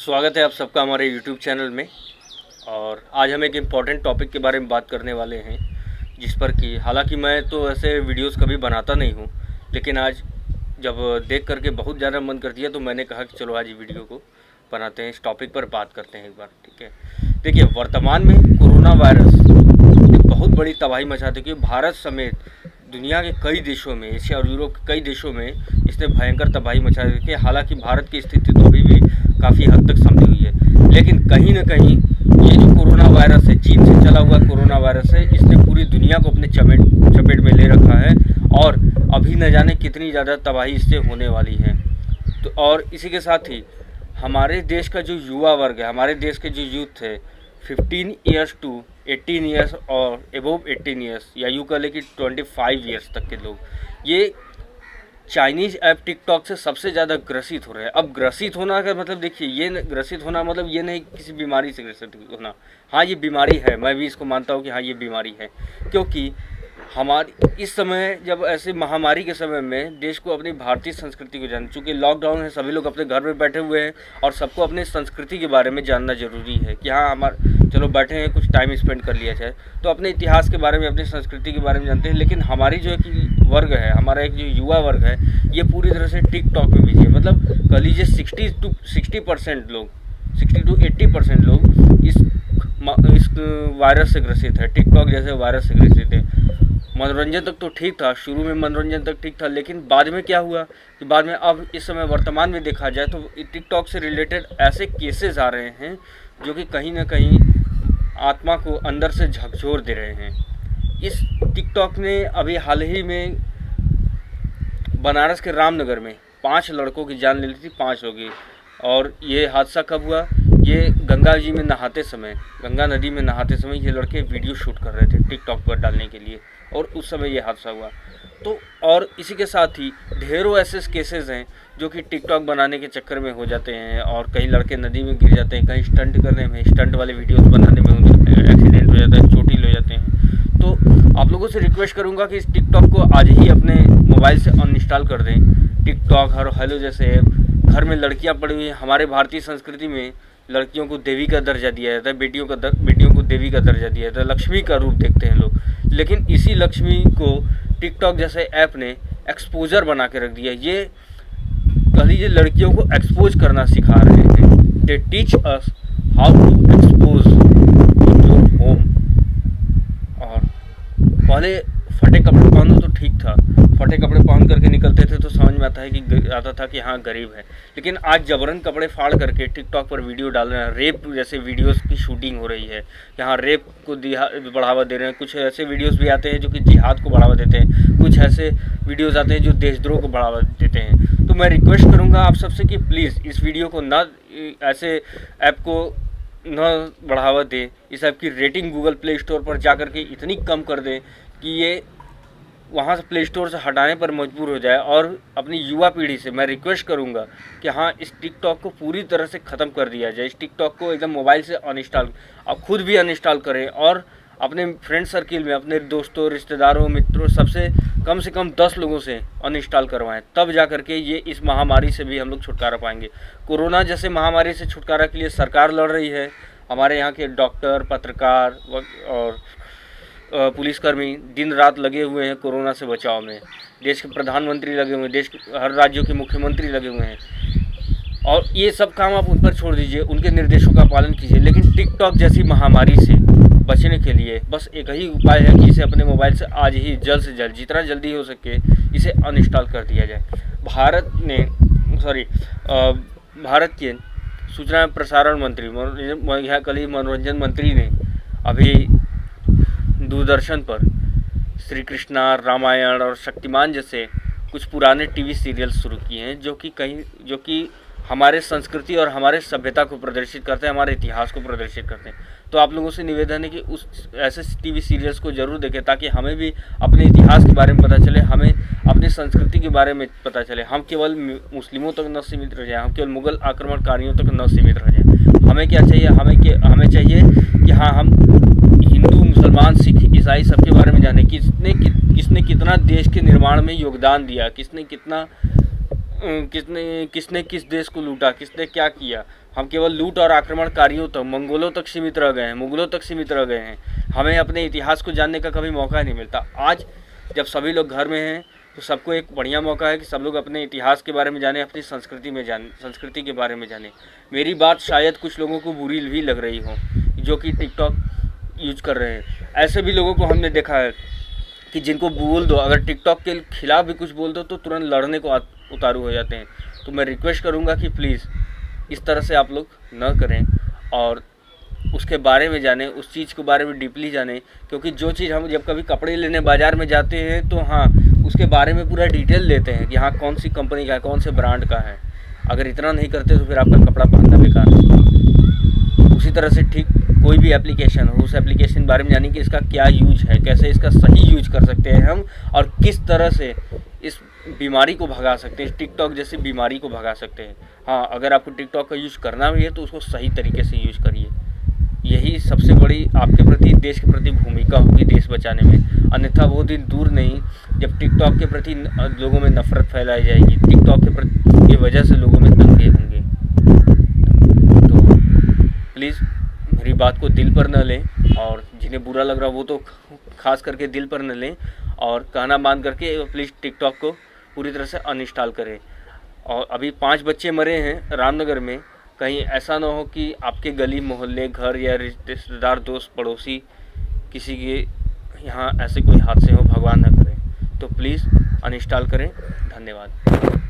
स्वागत है आप सबका हमारे YouTube चैनल में। और आज हम एक इम्पॉर्टेंट टॉपिक के बारे में बात करने वाले हैं, जिस पर कि हालांकि मैं तो ऐसे वीडियोस कभी बनाता नहीं हूं, लेकिन आज जब देख करके बहुत ज़्यादा मन कर दिया तो मैंने कहा कि चलो आज ये वीडियो को बनाते हैं, इस टॉपिक पर बात करते हैं एक बार। ठीक है, देखिए वर्तमान में कोरोना वायरस एक बहुत बड़ी तबाही मचा दी, क्योंकि भारत समेत दुनिया के कई देशों में, एशिया और यूरोप के कई देशों में इसने भयंकर तबाही मचा दी। हालांकि भारत की स्थिति तो अभी भी काफ़ी हद तक संभली हुई है, लेकिन कहीं न कहीं ये जो कोरोना वायरस है, चीन से चला हुआ कोरोना वायरस है, इसने पूरी दुनिया को अपने चपेट में ले रखा है और अभी न जाने कितनी ज़्यादा तबाही इससे होने वाली है। तो और इसी के साथ ही हमारे देश का जो युवा वर्ग है, हमारे देश के जो यूथ है 15 ईयर्स टू 18 ईयर्स और एबोव 18 ईयर्स, या यूँ कह लें कि 25 ईयर्स तक के लोग, ये चाइनीज़ ऐप टिकटॉक से सबसे ज़्यादा ग्रसित हो रहे हैं। अब ग्रसित होना का मतलब देखिए, ये ग्रसित होना मतलब ये नहीं किसी बीमारी से ग्रसित होना। हाँ, ये बीमारी है, मैं भी इसको मानता हूँ कि हाँ ये बीमारी है, क्योंकि हमारी इस समय जब ऐसे महामारी के समय में देश को अपनी भारतीय संस्कृति को जानना, चूँकि लॉकडाउन है, सभी लोग अपने घर में बैठे हुए हैं और सबको अपने संस्कृति के बारे में जानना ज़रूरी है कि हाँ चलो बैठे हैं, कुछ टाइम स्पेंड कर लिया जाए, तो अपने इतिहास के बारे में, अपनी संस्कृति के बारे में जानते हैं। लेकिन हमारी जो एक वर्ग है, हमारा एक जो युवा वर्ग है, ये पूरी तरह से टिकटॉक में बिजी है। मतलब कह लीजिए 60% लोग, 60 to 80% लोग इस वायरस से ग्रसित है, टिकटॉक जैसे वायरस से ग्रसित है। मनोरंजन तक तो ठीक था, शुरू में मनोरंजन तक ठीक था, लेकिन बाद में क्या हुआ कि बाद में अब इस समय वर्तमान में देखा जाए तो टिकटॉक से रिलेटेड ऐसे केसेस आ रहे हैं जो कि कहीं ना कहीं आत्मा को अंदर से झकझोर दे रहे हैं। इस टिकटॉक ने अभी हाल ही में बनारस के रामनगर में 5 लड़कों की जान ले ली थी, 5 लोगों की। और ये हादसा कब हुआ? ये गंगा जी में नहाते समय, गंगा नदी में नहाते समय ये लड़के वीडियो शूट कर रहे थे टिकटॉक पर डालने के लिए, और उस समय ये हादसा हुआ। तो और इसी के साथ ही ढेरों ऐसे केसेस हैं जो कि टिकटॉक बनाने के चक्कर में हो जाते हैं, और कई लड़के नदी में गिर जाते हैं, कहीं स्टंट करने में, स्टंट वाले वीडियोस बनाने में एक्सीडेंट हो जाता है, चोटिल हो जाते हैं। तो आप लोगों से रिक्वेस्ट करूँगा कि इस टिकटॉक को आज ही अपने मोबाइल से अनइंस्टॉल कर दें। टिकटॉक और हेलो जैसे ऐप, घर में लड़कियाँ पड़ी हुई हैं। हमारे भारतीय संस्कृति में लड़कियों को देवी का दर्जा दिया जाता है, बेटियों को देवी का दर्जा दिया जाता है, लक्ष्मी का रूप देखते हैं लोग। लेकिन इसी लक्ष्मी को टिकटॉक जैसे ऐप ने एक्सपोजर बना के रख दिया। ये कह लीजिए लड़कियों को एक्सपोज करना सिखा रहे हैं। They teach us how to expose your home. और पहले फटे कपड़े पहनो तो ठीक था, फटे कपड़े पहन करके निकलते थे तो समझ में आता था कि हाँ गरीब है। लेकिन आज जबरन कपड़े फाड़ करके टिकटॉक पर वीडियो डाल रहे हैं, रेप जैसे वीडियोस की शूटिंग हो रही है, यहाँ रेप को बढ़ावा दे रहे हैं। कुछ ऐसे वीडियोस भी आते हैं जो कि जिहाद को बढ़ावा देते हैं, कुछ ऐसे वीडियोस आते हैं जो देशद्रोह को बढ़ावा देते हैं। तो मैं रिक्वेस्ट करूँगा आप सबसे कि प्लीज़ इस वीडियो को ना, ऐसे ऐप को न बढ़ावा दें। इस ऐप की रेटिंग गूगल प्ले स्टोर पर जा कर के इतनी कम कर दें कि ये वहाँ से प्ले स्टोर से हटाने पर मजबूर हो जाए। और अपनी युवा पीढ़ी से मैं रिक्वेस्ट करूँगा कि हाँ इस टिकटॉक को पूरी तरह से ख़त्म कर दिया जाए। इस टिकटॉक को एकदम मोबाइल से अनइंस्टॉल, आप खुद भी अनइंस्टॉल करें और अपने फ्रेंड सर्किल में, अपने दोस्तों, रिश्तेदारों, मित्रों, सबसे कम 10 लोगों से अनइंस्टॉल करवाएं। तब जा करके ये इस महामारी से भी हम लोग छुटकारा पाएंगे। कोरोना जैसे महामारी से छुटकारा के लिए सरकार लड़ रही है, हमारे यहाँ के डॉक्टर, पत्रकार और पुलिसकर्मी दिन रात लगे हुए हैं कोरोना से बचाव में। देश के प्रधानमंत्री लगे हुए हैं, देश के हर राज्यों के मुख्यमंत्री लगे हुए हैं, और ये सब काम आप उन पर छोड़ दीजिए, उनके निर्देशों का पालन कीजिए। लेकिन टिकटॉक जैसी महामारी से बचने के लिए बस एक ही उपाय है कि इसे अपने मोबाइल से आज ही जल्द से जल्द, जितना जल्दी हो सके इसे अनइंस्टॉल कर दिया जाए। भारत के सूचना एवं प्रसारण मंत्री, कल ही मनोरंजन मंत्री ने अभी दूरदर्शन पर श्री कृष्णा, रामायण और शक्तिमान जैसे कुछ पुराने टीवी सीरियल्स शुरू किए हैं, जो कि हमारे संस्कृति और हमारे सभ्यता को प्रदर्शित करते हैं, हमारे इतिहास को प्रदर्शित करते हैं। तो आप लोगों से निवेदन है कि उस ऐसे टीवी सीरियल्स को जरूर देखें, ताकि हमें भी अपने इतिहास के बारे में पता चले, हमें अपनी संस्कृति के बारे में पता चले। हम केवल मुस्लिमों तक न सीमित रह जाएं, हम केवल मुगल आक्रमणकारियों तक न सीमित रह जाएं। हमें क्या चाहिए? हमें चाहिए कि हाँ हम हिंदू, मुसलमान, सिख, ईसाई सबके बारे में जाने, किसने कितना देश के निर्माण में योगदान दिया, किसने किस देश को लूटा, किसने क्या किया। हम केवल लूट और आक्रमणकारियों तक, मंगोलों तक सीमित रह गए हैं, मुगलों तक सीमित रह गए हैं। हमें अपने इतिहास को जानने का कभी मौका नहीं मिलता। आज जब सभी लोग घर में हैं तो सबको एक बढ़िया मौका है कि सब लोग अपने इतिहास के बारे में जाने, अपनी संस्कृति के बारे में जाने। मेरी बात शायद कुछ लोगों को बुरी भी लग रही हो जो कि टिकटॉक यूज कर रहे हैं। ऐसे भी लोगों को हमने देखा है कि जिनको बोल दो, अगर टिकटॉक के खिलाफ भी कुछ बोल दो तो तुरंत लड़ने को उतारू हो जाते हैं। तो मैं रिक्वेस्ट करूँगा कि प्लीज़ इस तरह से आप लोग न करें और उसके बारे में जानें, उस चीज़ के बारे में डीपली जानें। क्योंकि जो चीज़ हम जब कभी कपड़े लेने बाज़ार में जाते हैं तो हाँ, उसके बारे में पूरा डिटेल लेते हैं कि हाँ कौन सी कंपनी का है, कौन से ब्रांड का है। अगर इतना नहीं करते तो फिर आपका कपड़ा पहनना बेकार है। उसी तरह से ठीक कोई भी एप्लीकेशन हो, उस एप्लीकेशन के बारे में जानिए कि इसका क्या यूज है, कैसे इसका सही यूज कर सकते हैं हम, और किस तरह से इस बीमारी को भगा सकते हैं, टिकटॉक जैसी बीमारी को भगा सकते हैं। हाँ, अगर आपको टिकटॉक का यूज़ करना भी है तो उसको सही तरीके से यूज करिए। यही सबसे बड़ी आपके प्रति, देश के प्रति भूमिका होगी देश बचाने में। अन्यथा वो दिन दूर नहीं जब टिकटॉक के प्रति लोगों में नफरत फैलाई जाएगी, टिकटॉक के प्रति की वजह से लोगों में दंगे होंगे। तो प्लीज़ मेरी बात को दिल पर न लें, और जिन्हें बुरा लग रहा वो तो खास करके दिल पर न लें, और कहना मान करके प्लीज़ टिकटॉक को पूरी तरह से अनइंस्टॉल करें। और अभी 5 बच्चे मरे हैं रामनगर में। कहीं ऐसा ना हो कि आपके गली मोहल्ले, घर या रिश्तेदार, दोस्त, पड़ोसी किसी के यहाँ ऐसे कोई हादसे हो, भगवान न करे। तो प्लीज़ अनइंस्टॉल करें। धन्यवाद।